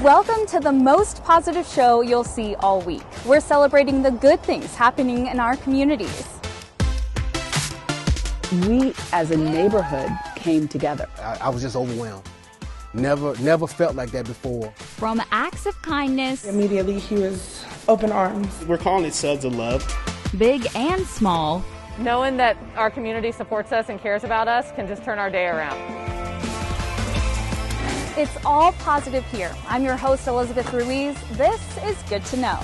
Welcome to the most positive show you'll see all week. We're celebrating the good things happening in our communities. We, as a neighborhood, came together. I was just overwhelmed. Never felt like that before. From acts of kindness. Immediately, he was open arms. We're calling it Suds of Love. Big and small. Knowing that our community supports us and cares about us can just turn our day around. It's all positive here. I'm your host, Elizabeth Ruiz. This is Good to Know.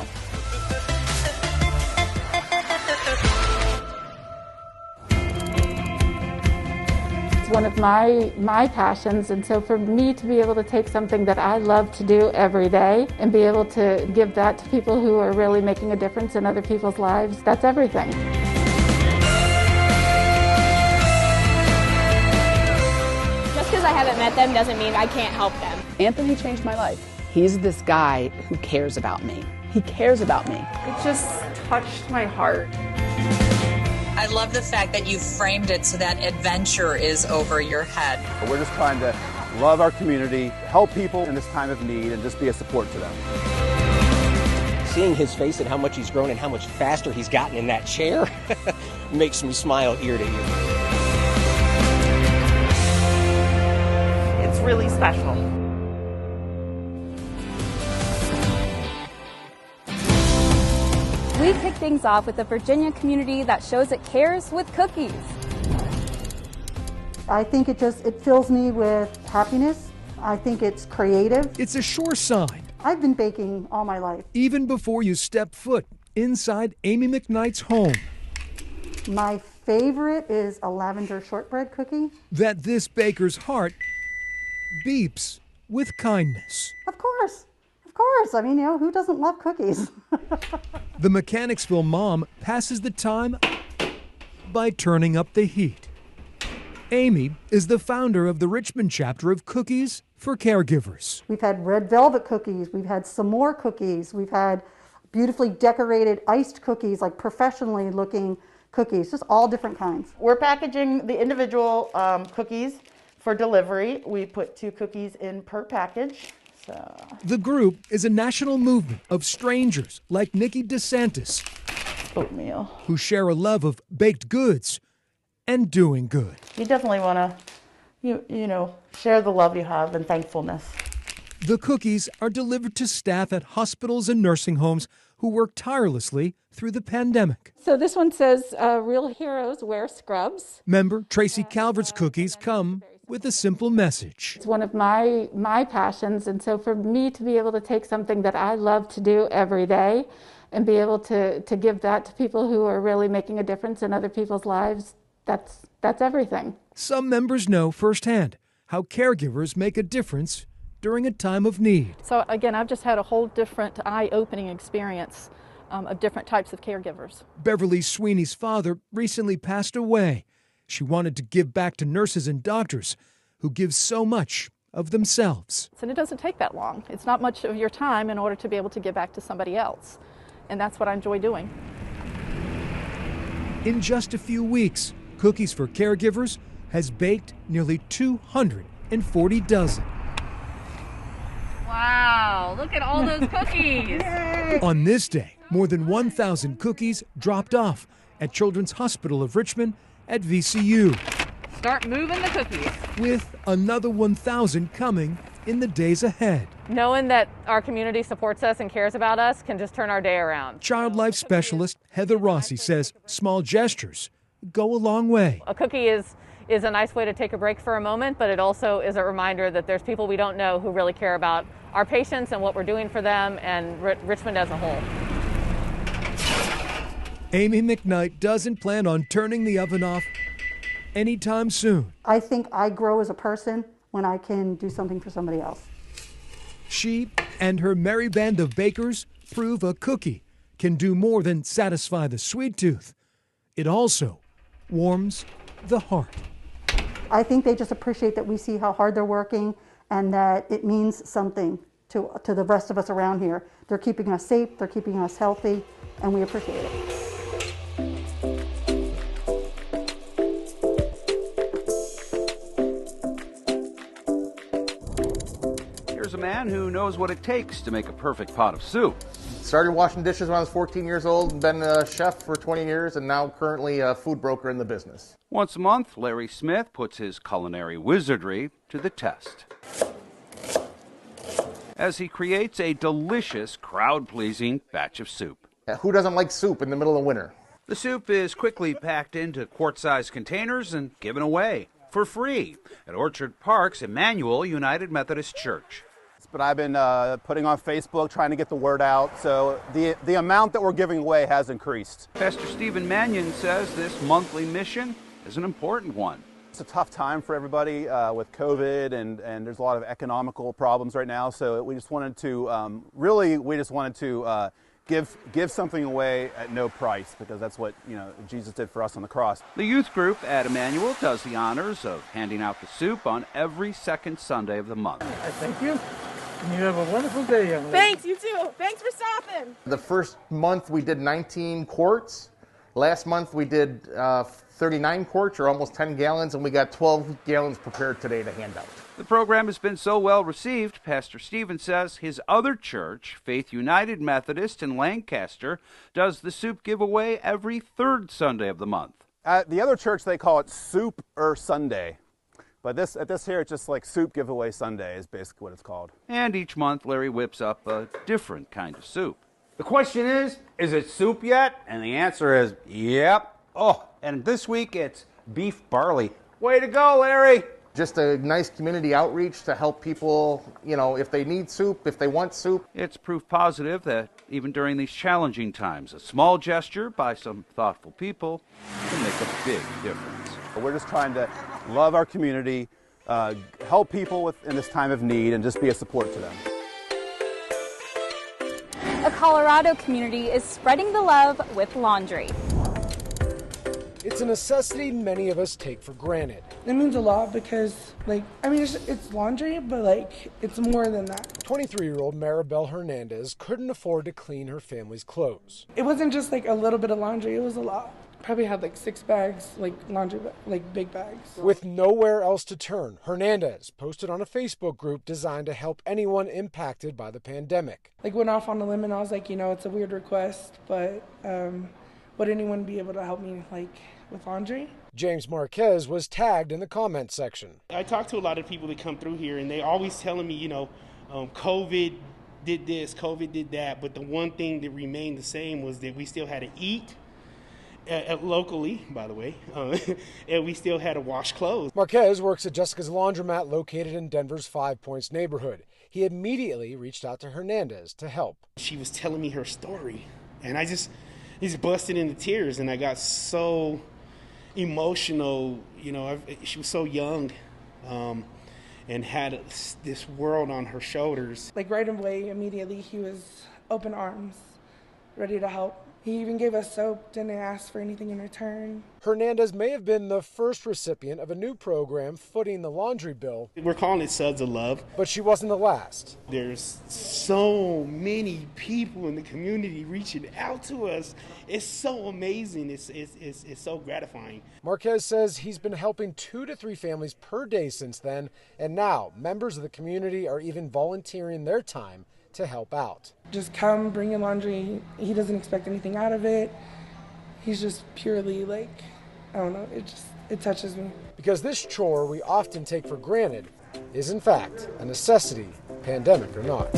It's one of my passions, and so for me to be able to take something that I love to do every day and be able to give that to people who are really making a difference in other people's lives, that's everything. Just because I haven't met them doesn't mean I can't help them. Anthony changed my life. He's this guy who cares about me. He cares about me. It just touched my heart. I love the fact that you framed it so that adventure is over your head. We're just trying to love our community, help people in this time of need, and just be a support to them. Seeing his face and how much he's grown and how much faster he's gotten in that chair makes me smile ear to ear. It's really special. We kick things off with a Virginia community that shows it cares with cookies. I think it fills me with happiness. I think it's creative. It's a sure sign. I've been baking all my life. Even before you step foot inside Amy McKnight's home. My favorite is a lavender shortbread cookie. That this baker's heart beeps with kindness. Of course. Of course. I mean, who doesn't love cookies? The Mechanicsville mom passes the time by turning up the heat. Amy is the founder of the Richmond chapter of Cookies for Caregivers. We've had red velvet cookies. We've had some more cookies. We've had beautifully decorated iced cookies, like professionally looking cookies, just all different kinds. We're packaging the individual cookies for delivery. We put 2 cookies in per package. So. The group is a national movement of strangers like Nikki DeSantis, oatmeal, who share a love of baked goods and doing good. You definitely want to, share the love you have and thankfulness. The cookies are delivered to staff at hospitals and nursing homes who work tirelessly through the pandemic. So this one says, real heroes wear scrubs. Member Tracy Calvert's cookies come with a simple message. It's one of my passions, and so for me to be able to take something that I love to do every day and be able to give that to people who are really making a difference in other people's lives, that's everything. Some members know firsthand how caregivers make a difference during a time of need. So again, I've just had a whole different eye-opening experience of different types of caregivers. Beverly Sweeney's father recently passed away. She wanted to give back to nurses and doctors who give so much of themselves. And it doesn't take that long. It's not much of your time in order to be able to give back to somebody else. And that's what I enjoy doing. In just a few weeks, Cookies for Caregivers has baked nearly 240 dozen. Wow, look at all those cookies. On this day, more than 1,000 cookies dropped off at Children's Hospital of Richmond at VCU. Start moving the cookies. With another 1,000 coming in the days ahead. Knowing that our community supports us and cares about us can just turn our day around. Child life specialist Heather Rossi says small gestures go a long way. A cookie is a nice way to take a break for a moment, but it also is a reminder that there's people we don't know who really care about our patients and what we're doing for them and Richmond as a whole. Amy McKnight doesn't plan on turning the oven off anytime soon. I think I grow as a person when I can do something for somebody else. She and her merry band of bakers prove a cookie can do more than satisfy the sweet tooth. It also warms the heart. I think they just appreciate that we see how hard they're working and that it means something to the rest of us around here. They're keeping us safe, they're keeping us healthy, and we appreciate it. Here's a man who knows what it takes to make a perfect pot of soup. Started washing dishes when I was 14 years old, and been a chef for 20 years, and now currently a food broker in the business. Once a month, Larry Smith puts his culinary wizardry to the test as he creates a delicious, crowd-pleasing batch of soup. Who doesn't like soup in the middle of winter? The soup is quickly packed into quart-sized containers and given away for free at Orchard Park's Emmanuel United Methodist Church. But I've been putting on Facebook, trying to get the word out, so the amount that we're giving away has increased. Pastor Stephen Mannion says this monthly mission is an important one. It's a tough time for everybody with COVID, and there's a lot of economical problems right now, so we just wanted to, give something away at no price, because that's what Jesus did for us on the cross. The youth group at Emmanuel does the honors of handing out the soup on every second Sunday of the month. Thank you. And you have a wonderful day, young lady. Thanks, you too. Thanks for stopping. The first month we did 19 quarts. Last month we did 39 quarts, or almost 10 gallons, and we got 12 gallons prepared today to hand out. The program has been so well received, Pastor Stephen says his other church, Faith United Methodist in Lancaster, does the soup giveaway every third Sunday of the month. At the other church, they call it Soup Sunday. But at this here, it's just like Soup Giveaway Sunday is basically what it's called. And each month, Larry whips up a different kind of soup. The question is it soup yet? And the answer is, yep. Oh, and this week it's beef barley. Way to go, Larry! Just a nice community outreach to help people, if they need soup, if they want soup. It's proof positive that even during these challenging times, a small gesture by some thoughtful people can make a big difference. We're just trying to love our community, help people in this time of need, and just be a support to them. A Colorado community is spreading the love with laundry. It's a necessity many of us take for granted. It means a lot because, it's laundry, but, it's more than that. 23-year-old Maribel Hernandez couldn't afford to clean her family's clothes. It wasn't just, a little bit of laundry, it was a lot. Probably had, 6 bags, laundry, big bags. With nowhere else to turn, Hernandez posted on a Facebook group designed to help anyone impacted by the pandemic. Went off on a limb, and I was like, it's a weird request, but would anyone be able to help me, with laundry? James Marquez was tagged in the comments section. I talk to a lot of people that come through here, and they always telling me, COVID did this, COVID did that, but the one thing that remained the same was that we still had to eat, locally, by the way, and we still had to wash clothes. Marquez works at Jessica's Laundromat located in Denver's 5 Points neighborhood. He immediately reached out to Hernandez to help. She was telling me her story, and I just busted into tears, and I got so emotional. She was so young and had this world on her shoulders. Right away, immediately, he was open arms, ready to help. He even gave us soap, didn't ask for anything in return. Hernandez may have been the first recipient of a new program footing the laundry bill. We're calling it Suds of Love. But she wasn't the last. There's so many people in the community reaching out to us. It's so amazing. It's so gratifying. Marquez says he's been helping 2 to 3 families per day since then, and now members of the community are even volunteering their time to help out. Just come, bring your laundry. He doesn't expect anything out of it. He's just purely I don't know, it touches me. Because this chore we often take for granted is in fact a necessity, pandemic or not.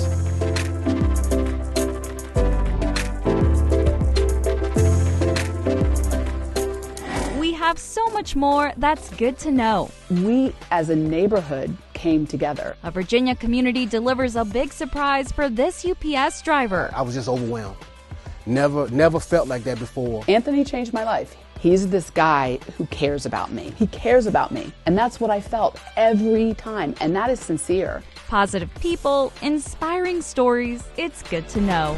We have so much more that's good to know. We as a neighborhood came together. A Virginia community delivers a big surprise for this UPS driver. I was just overwhelmed. Never felt like that before. Anthony changed my life. He's this guy who cares about me. He cares about me. And that's what I felt every time. And that is sincere. Positive people, inspiring stories. It's good to know.